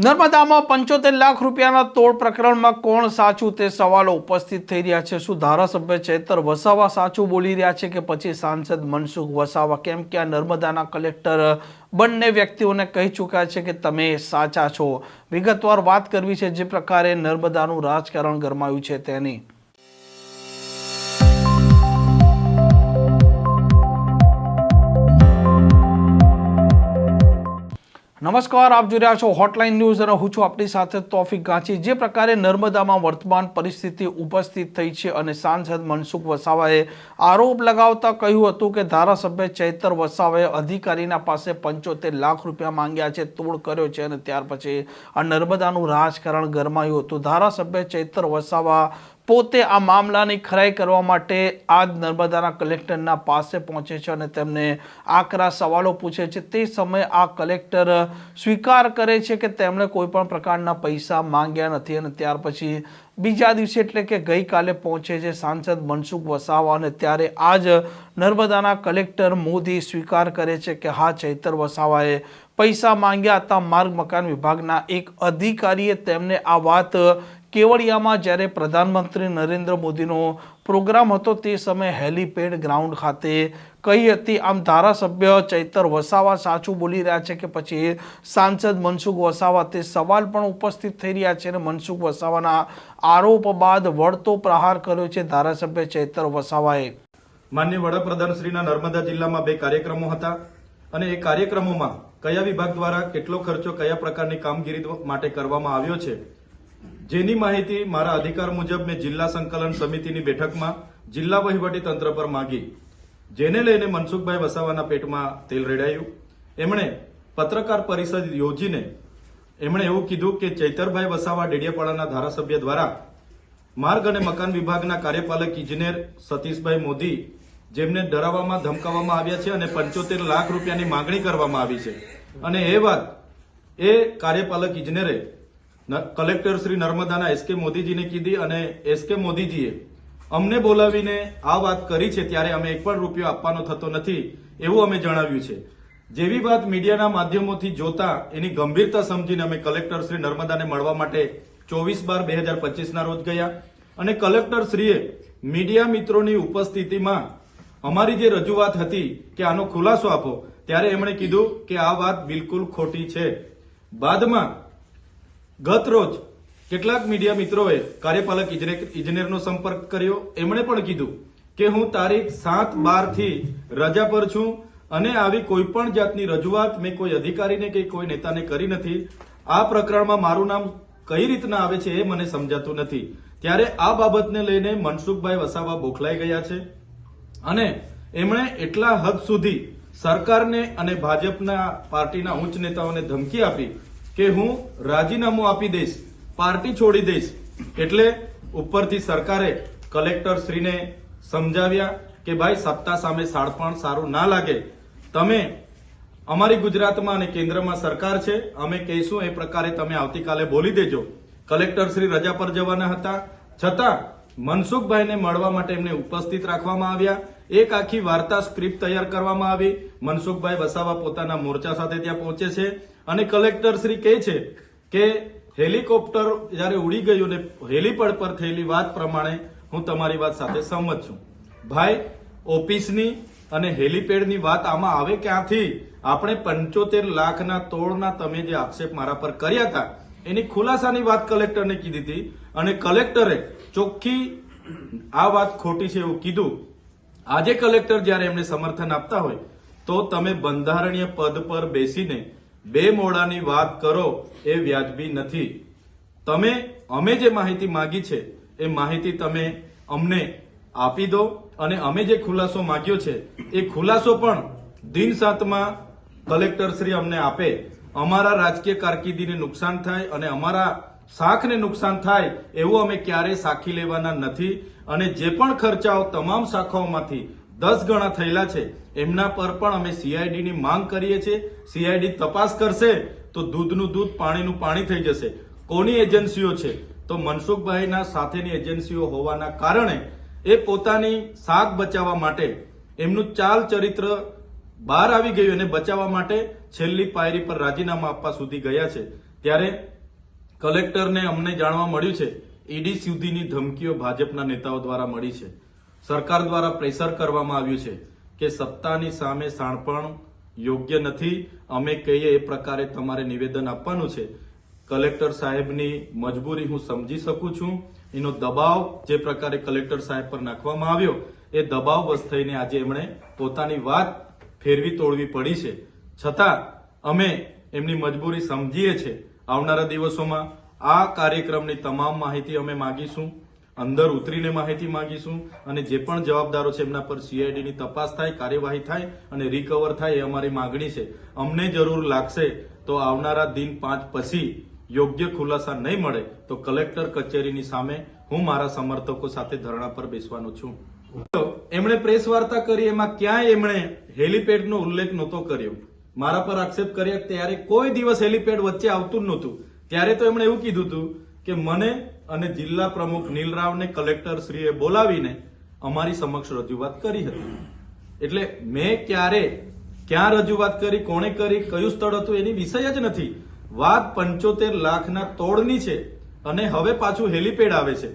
નર્મદામાં 75 લાખ રૂપિયાના તોડ પ્રકરણમાં કોણ સાચું તે સવાલો ઉપસ્થિત થઈ રહ્યા છે। શું ધારાસભ્ય ચૈતર વસાવા સાચું બોલી રહ્યા છે કે પછી સાંસદ મનસુખ વસાવા? કેમ કે આ નર્મદાના કલેક્ટર બંને વ્યક્તિઓને કહી ચૂક્યા છે કે તમે સાચા છો। વિગતવાર વાત કરવી છે જે પ્રકારે નર્મદાનું રાજકારણ ગરમાયું છે તેની। નમસ્કાર, આપ જોઈ રહ્યા છો હોટલાઇન ન્યૂઝ અને હું છું આપની સાથે તોફિક ગાંચી। જે પ્રકારે નર્મદામાં વર્તમાન પરિસ્થિતિ ઉપસ્થિત થઈ છે અને સાંસદ મનસુખ વસાવાએ આરોપ લગાવતા કહ્યું હતું કે ધારાસભ્ય ચૈતર વસાવાએ અધિકારીના પાસે 75 લાખ રૂપિયા માંગ્યા છે, તોડ કર્યો છે અને ત્યાર પછી આ નર્મદાનું રાજકારણ ગરમાયું હતું। ધારાસભ્ય ચૈતર વસાવા પોતે આ મામલાની ખરાઈ કરવા માટે આ નર્મદાના કલેક્ટરના પાસે પહોંચે છે અને તેમને આકરા સવાલો પૂછે છે। તે સમયે આ કલેક્ટર સ્વીકાર કરે છે કે તેમણે કોઈ પણ પ્રકારના પૈસા માંગ્યા નથી અને ત્યાર પછી બીજા દિવસે એટલે કે ગઈકાલે પહોંચે છે સાંસદ મનસુખ વસાવા અને ત્યારે આ જ નર્મદાના કલેક્ટર મોદી સ્વીકાર કરે છે કે હા, ચૈતર વસાવાએ પૈસા માંગ્યા હતા। માર્ગ મકાન વિભાગના એક અધિકારીએ તેમને આ વાત કેવડિયામાં જ્યારે પ્રધાનમંત્રી નરેન્દ્ર મોદીનો પ્રોગ્રામ હતો તે સમયે હેલીપેડ ગ્રાઉન્ડ ખાતે કહી હતી। આમ ધારાસભ્ય ચૈતર વસાવા સાચું બોલી રહ્યા છે કે પછી સાંસદ મનસુખ વસાવા, તે સવાલ પણ ઉપસ્થિત થઈ રહ્યા છે અને મનસુખ વસાવાના આરોપ બાદ વળતો પ્રહાર કર્યો છે ધારાસભ્ય ચૈતર વસાવાએ। માનનીય વડાપ્રધાન શ્રીના નર્મદા જિલ્લામાં 2 કાર્યક્રમો હતા અને એ કાર્યક્રમોમાં કયા વિભાગ દ્વારા કેટલો ખર્ચો કયા પ્રકારની કામગીરી માટે કરવામાં આવ્યો છે જેની માહિતી મારા અધિકાર મુજબ મેં જિલ્લા સંકલન સમિતિની બેઠકમાં જિલ્લા વહીવટી તંત્ર પર માંગી, જેને લઈને મનસુખભાઈ વસાવાના પેટમાં તેલ રેડાયું। એમણે પત્રકાર પરિષદ યોજીને એમણે એવું કીધું કે ચૈતરભાઈ વસાવા ડેડિયાપાડાના ધારાસભ્ય દ્વારા માર્ગ અને મકાન વિભાગના કાર્યપાલક ઇજનેર સતીશભાઈ મોદી, જેમને ડરાવવામાં ધમકાવવામાં આવ્યા છે અને 75 લાખ રૂપિયાની માંગણી કરવામાં આવી છે અને એ વાત એ કાર્યપાલક ઇજનેરે કલેક્ટર શ્રી નર્મદાના એસકે મોદીજીને કીધી અને એસકે મોદીજીએ અમને બોલાવીને આ વાત કરી છે ત્યારે અમે 1 પણ રૂપિયો આપવાનો થતો નથી એવું અમે જણાવ્યું છે। જેવી વાત મીડિયાના માધ્યમોથી જોતા એની ગંભીરતા સમજીને અમે કલેક્ટર શ્રી નર્મદાને મળવા માટે 24/12/2025 ના રોજ ગયા અને કલેક્ટર શ્રીએ મીડિયા મિત્રોની ઉપસ્થિતિમાં અમારી જે રજૂઆત હતી કે આનો ખુલાસો આપો ત્યારે એમણે કીધું કે આ વાત બિલકુલ ખોટી છે। બાદમાં ગત રોજ કેટલાક મીડિયા મિત્રોએ કાર્યપાલક ઇજનેરનો સંપર્ક કર્યો। એમણે પણ કીધું કે હું તારીખ 7/12 થી રજા પર છું અને આવી કોઈ પણ જાતની રજૂઆત મેં કોઈ અધિકારીને કે કોઈ નેતાને કરી નથી। આ પ્રકરણમાં મારું નામ કઈ રીતના આવે છે એ મને સમજાતું નથી। ત્યારે આ બાબતને લઈને મનસુખભાઈ વસાવા બોખલાઈ ગયા છે અને એમણે એટલા હદ સુધી સરકારને અને ભાજપના પાર્ટીના ઉચ્ચ નેતાઓને ધમકી આપી કે હું રાજીનામું આપી દઈશ, પાર્ટી છોડી દઈશ। એટલે ઉપરથી સરકારે કલેક્ટર શ્રીને સમજાવ્યા કે ભાઈ, સત્તા સામે શાણપણ સારું ના લાગે, તમે અમારી ગુજરાતમાં અને કેન્દ્રમાં સરકાર છે, અમે કહીશું એ પ્રકારે તમે આવતીકાલે બોલી દેજો। કલેક્ટર શ્રી રજા પર જવાના હતા છતાં મનસુખભાઈને મળવા માટે એમને ઉપસ્થિત રાખવામાં આવ્યા। એક આખી વાર્તા સ્ક્રિપ્ટ તૈયાર કરવામાં આવી। મનસુખભાઈ વસાવા પોતાના મોરચા સાથે ત્યાં પહોંચે છે અને કલેક્ટર શ્રી કહે છે કે હેલિકોપ્ટર જયારે ઉડી ગયું ને હેલીપેડ પર થયેલી વાત પ્રમાણે હું તમારી વાત સાથે સહમત છું। ભાઈ, ઓફિસની અને હેલીપેડની વાત આમાં આવે ક્યાંથી? આપણે 75 લાખના તોડના તમે જે આક્ષેપ મારા પર કર્યા હતા એની ખુલાસાની વાત કલેક્ટરને કીધી હતી અને કલેક્ટરે ચોખ્ખી આ વાત ખોટી છે એવું કીધું। આજે કલેક્ટર જયારે એમને સમર્થન આપતા હોય તો તમે બંધારણીય પદ પર બેસીને 2 મોડાની વાત કરો એ વ્યાજબી નથી। તમે અમે જે માહિતી માંગી છે એ માહિતી તમે અમને આપી દો અને અમે જે ખુલાસો માંગ્યો છે એ ખુલાસો પણ દિન 7માં કલેક્ટર શ્રી અમને આપે। અમારા રાજકીય કારકિર્દીને નુકસાન થાય અને અમારા શાખને નુકસાન થાય એવું અમે ક્યારેય સાખી લેવાના નથી અને જે પણ ખર્ચાઓ તમામ શાખાઓમાંથી 10 ગણા થયેલા છે એમના પર પણ અમે સીઆઈડીની માંગ કરીએ છીએ। સીઆઈડી તપાસ કરશે તો દૂધનું દૂધ પાણીનું પાણી થઈ જશે। કોની એજન્સીઓ છે? તો મનસુખભાઈના સાથેની એજન્સીઓ હોવાના કારણે એ પોતાની શાખ બચાવવા માટે એમનું ચાલ ચરિત્ર બહાર આવી ગયું અને બચાવવા માટે છેલ્લી પાયરી પર રાજીનામા આપવા સુધી ગયા છે। ત્યારે કલેક્ટરને અમને જાણવા મળ્યું છે ઈડી સુધીની ધમકીઓ ભાજપના નેતાઓ દ્વારા મળી છે. સરકાર દ્વારા પ્રેશર કરવામાં આવ્યું છે કે સત્તાની સામે શાણપણ યોગ્ય નથી, અમે કહીએ એ પ્રકારે તમારે નિવેદન આપવાનું છે. કલેક્ટર સાહેબની મજબૂરી હું સમજી શકું છું. એનો દબાવ જે પ્રકારે કલેક્ટર સાહેબ પર નાખવામાં આવ્યો એ દબાવવશ થઈને આજે એમણે પોતાની વાત ફેરવી તોડવી પડી છે. છતાં અમે એમની મજબૂરી સમજીએ છીએ. આવનારા દિવસોમાં આ કાર્યક્રમની તમામ માહિતી અમે માંગીશું, અંદર ઉતરીને માહિતી માંગીશું અને જે પણ જવાબદારો છે એમના પર સીઆઈડીની તપાસ થાય, કાર્યવાહી થાય અને રિકવર થાય એ અમારી માંગણી છે. અમને જરૂર લાગશે તો આવનારા દિન 5 પછી યોગ્ય ખુલાસા નહીં મળે તો કલેક્ટર કચેરીની સામે હું મારા સમર્થકો સાથે ધરણા પર બેસવાનો છું. એમણે પ્રેસ વાર્તા કરી, એમાં ક્યાંય એમણે હેલિપેડનો ઉલ્લેખ નહોતો કર્યો. મારા પર આક્ષેપ કર્યા ત્યારે કોઈ દિવસ હેલિપેડ વચ્ચે આવતું જ નહોતું. ત્યારે તો એમણે એવું કીધું હતું કે મને અને જિલ્લા પ્રમુખ નીલરાવને કલેક્ટર શ્રીએ બોલાવીને અમારી સમક્ષ રજૂઆત કરી હતી. એટલે મેં ક્યાં રજૂઆત કરી, કોણે કરી, કયું સ્થળ હતું એની વિષય જ નથી. વાત 75 લાખના તોડની છે અને હવે પાછું હેલિપેડ આવે છે.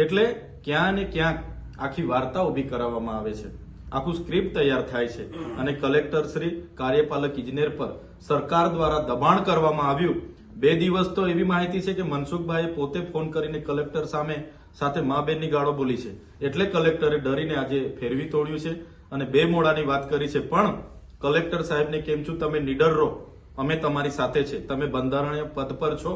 એટલે ક્યાં ને ક્યાંક આખી વાર્તા ઉભી કરાવવામાં આવે છે, આખું સ્ક્રિપ્ટ તૈયાર થાય છે અને કલેક્ટર શ્રી, કાર્યપાલક ઇજનેર પર સરકાર દ્વારા દબાણ કરવામાં આવ્યું. 2 દિવસ તો એવી માહિતી છે કે મનસુખભાઈએ પોતે ફોન કરીને કલેક્ટર સાથે મા બેનની ગાળો બોલી છે. એટલે કલેક્ટરે ડરીને આજે ફેરવી તોડ્યું છે અને 2 મોડાની વાત કરી છે. પણ કલેક્ટર સાહેબને કેમ છું, તમે નીડર રહો, અમે તમારી સાથે છે. તમે બંધારણીય પદ પર છો,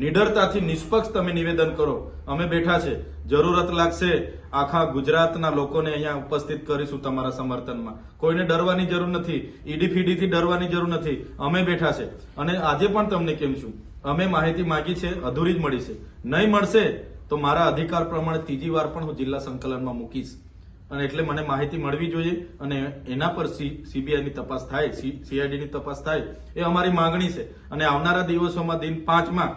નિડરતાથી નિષ્પક્ષ તમે નિવેદન કરો, અમે બેઠા છે. જરૂરત લાગશે આખા ગુજરાતના લોકોને અહીંયા ઉપસ્થિત કરીશું તમારા સમર્થનમાં. કોઈને ડરવાની જરૂર નથી, ઈડી ફીડીથી ડરવાની જરૂર નથી. અમે બેઠા છે અને આજે પણ તમને કેમ છું, અમે માહિતી માંગી છે, અધૂરી જ મળી છે. નહીં મળશે તો મારા અધિકાર પ્રમાણે 3જી વાર પણ હું જિલ્લા સંકલનમાં મૂકીશ. અને એટલે મને માહિતી મળવી જોઈએ અને એના પર સીબીઆઈની તપાસ થાય, સીઆઈડીની તપાસ થાય એ અમારી માંગણી છે. અને આવનારા દિવસોમાં દિન 5માં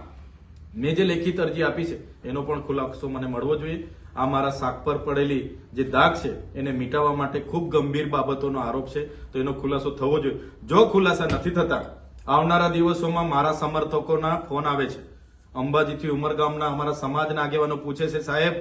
મેં જે લેખિત અરજી આપી છે એનો પણ ખુલાસો મને મળવો જોઈએ. આ મારા શાક પર પડેલી જે દાગ છે એને મિટાવવા માટે ખૂબ ગંભીર બાબતોનો આરોપ છે, તો એનો ખુલાસો થવો જોઈએ. જો ખુલાસા નથી થતા આવનારા દિવસોમાં મારા સમર્થકોના ફોન આવે છે. અંબાજીથી ઉમરગામના અમારા સમાજના આગેવાનો પૂછે છે, સાહેબ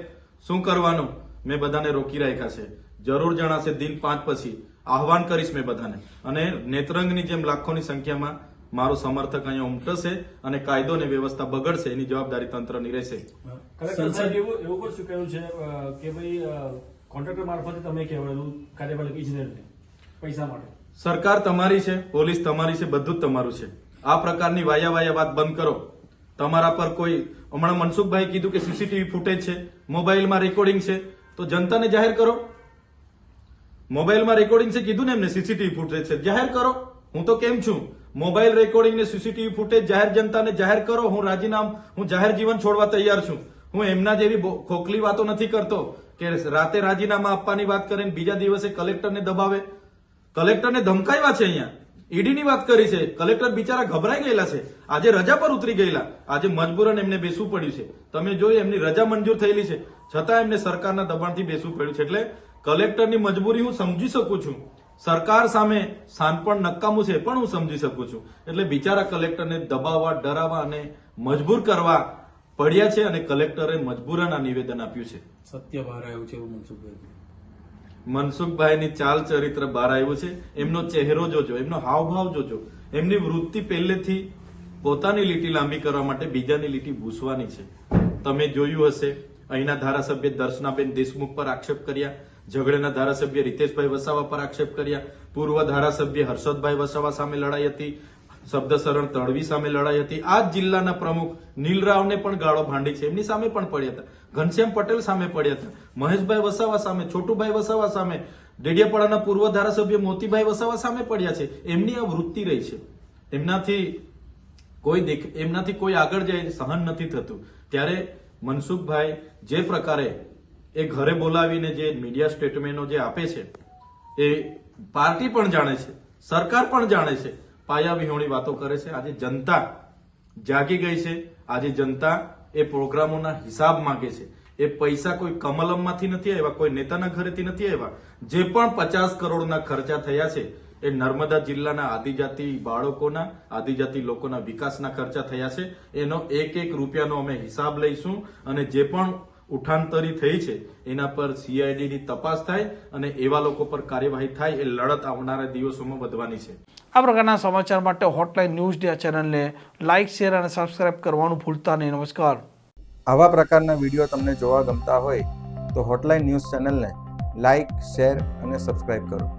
શું કરવાનું? મેં બધાને રોકી રાખ્યા છે. જરૂર જણાશે દિન 5 પછી આહવાન કરીશ મેં બધાને અને નેત્રંગની જેમ લાખોની સંખ્યામાં મારો સમર્થક અહીંયા ઉમટશે અને કાયદો અને વ્યવસ્થા બગડશે એની જવાબદારી તંત્રની રહેશે. કલેક્ટર સાહેબ એવું પણ શું કહ્યું છે કે ભાઈ કોન્ટ્રાક્ટર મારફતે તમે કહેવાયેલું કાર્યપાલક ઇજનેરને પૈસા માટે? સરકાર તમારી છે, પોલીસ તમારી છે, બધું જ તમારું છે. આ પ્રકારની વાયા વાત બંધ કરો. તમારા પર કોઈ હમણાં મનસુખભાઈ કીધું કે સીસીટીવી ફૂટેજ છે, મોબાઈલમાં રેકોર્ડિંગ છે, તો જનતાને જાહેર કરો. મોબાઈલમાં રેકોર્ડિંગ છે કીધું ને એમને, સીસીટીવી ફૂટેજ છે, જાહેર કરો. હું તો કેમ છું, મોબાઈલ રેકોર્ડિંગ ને સીસીટીવી ફૂટેજ જાહેર જનતાને જાહેર કરો. હું જાહેર જીવન છોડવા તૈયાર છું. હું એમના જેવી ખોખલી વાતો નથી કરતો કે રાતે રાજીનામા આપવાની વાત કરે બીજા દિવસે કલેક્ટરને દબાવે. કલેક્ટરને ધમકાવ્યા છે, અહીંયા ઈડીની વાત કરી છે. કલેક્ટર બિચારા ગભરાઈ ગયેલા છે, આજે રજા પર ઉતરી ગયેલા. આજે મજબૂરન એમને બેસવું પડ્યું છે. તમે જોઈ એમની રજા મંજૂર થયેલી છે છતાં એમને સરકારના દબાણથી બેસવું પડ્યું છે. એટલે કલેક્ટરની મજબૂરી હું સમજી શકું છું. સરકાર સામે શાનપણ નકામું છે પણ હું સમજી શકું છું. એટલે બિચારા કલેક્ટરને દબાવવા, ડરાવવા અને મજબૂર કરવા પડ્યા છે અને કલેક્ટરે મજબૂરન આ નિવેદન આપ્યું છે. સત્ય બહાર આવ્યું છે એવું મનસુખભાઈની ચાલ ચરિત્ર બહાર આવ્યું છે. એમનો ચહેરો જોજો, એમનો હાવભાવ જોજો. એમની વૃત્તિ પહેલેથી પોતાની લીટી લાંબી કરવા માટે બીજાની લીટી ભૂસવાની છે. તમે જોયું હશે અહીંના ધારાસભ્ય દર્શનાબેન દેશમુખ પર આક્ષેપ કર્યા, ઝઘડેના ધારાસભ્ય રીતેશભાઈ વસાવા પર આક્ષેપ કર્યા, પૂર્વ ધારાસભ્ય હર્ષદભાઈ વસાવા સામે લડાઈ હતી, શબ્દશરણ તડવી સામે લડાઈ હતી. આ જ જિલ્લાના પ્રમુખ નીલરાવને પણ ગાળો ભાંડી છે, એમની સામે પણ પડ્યા હતા. ઘનશ્યામ પટેલ સામે પડ્યા હતા, મહેશભાઈ વસાવા સામે, છોટુભાઈ વસાવા સામે, ડેડિયાપાડાના પૂર્વ ધારાસભ્ય મોતીભાઈ વસાવા સામે પડ્યા છે. એમની આ વૃત્તિ રહી છે. એમનાથી કોઈ આગળ જાય સહન નથી થતું. ત્યારે મનસુખભાઈ જે પ્રકારે એ ઘરે બોલાવીને જે મીડિયા સ્ટેટમેન્ટો જે આપે છે એ પાર્ટી પણ જાણે છે, સરકાર પણ જાણે છે, પાયા વિહોણી વાતો કરે છે. આજે જનતા જાગી ગઈ છે. આજે જનતા એ પ્રોગ્રામોના હિસાબ માંગે છે. એ પૈસા કોઈ કમલમમાંથી નથી આવ્યા, કોઈ નેતાના ઘરેથી નથી આવ્યા. જે પણ 50 કરોડના ખર્ચા થયા છે એ નર્મદા જિલ્લાના આદિજાતિ બાળકોના, આદિજાતિ લોકોના વિકાસના ખર્ચા થયા છે. એનો એક રૂપિયાનો અમે હિસાબ લઈશું અને જે પણ ઉઠાંતરી થઈ છે એના પર CIDની તપાસ થાય અને એવા લોકો પર કાર્યવાહી થાય. એ લડત આવનારા દિવસોમાં વધવાની છે. આ પ્રકારના સમાચાર માટે હોટલાઇન ન્યૂઝ ડે ચેનલને લાઇક, શેર અને સબસ્ક્રાઇબ કરવાનું ભૂલતા નહીં. નમસ્કાર. આવા પ્રકારના વિડીયો તમને જોવા ગમતા હોય તો હોટલાઇન ન્યૂઝ ચેનલને લાઇક, શેર અને સબસ્ક્રાઇબ કરો.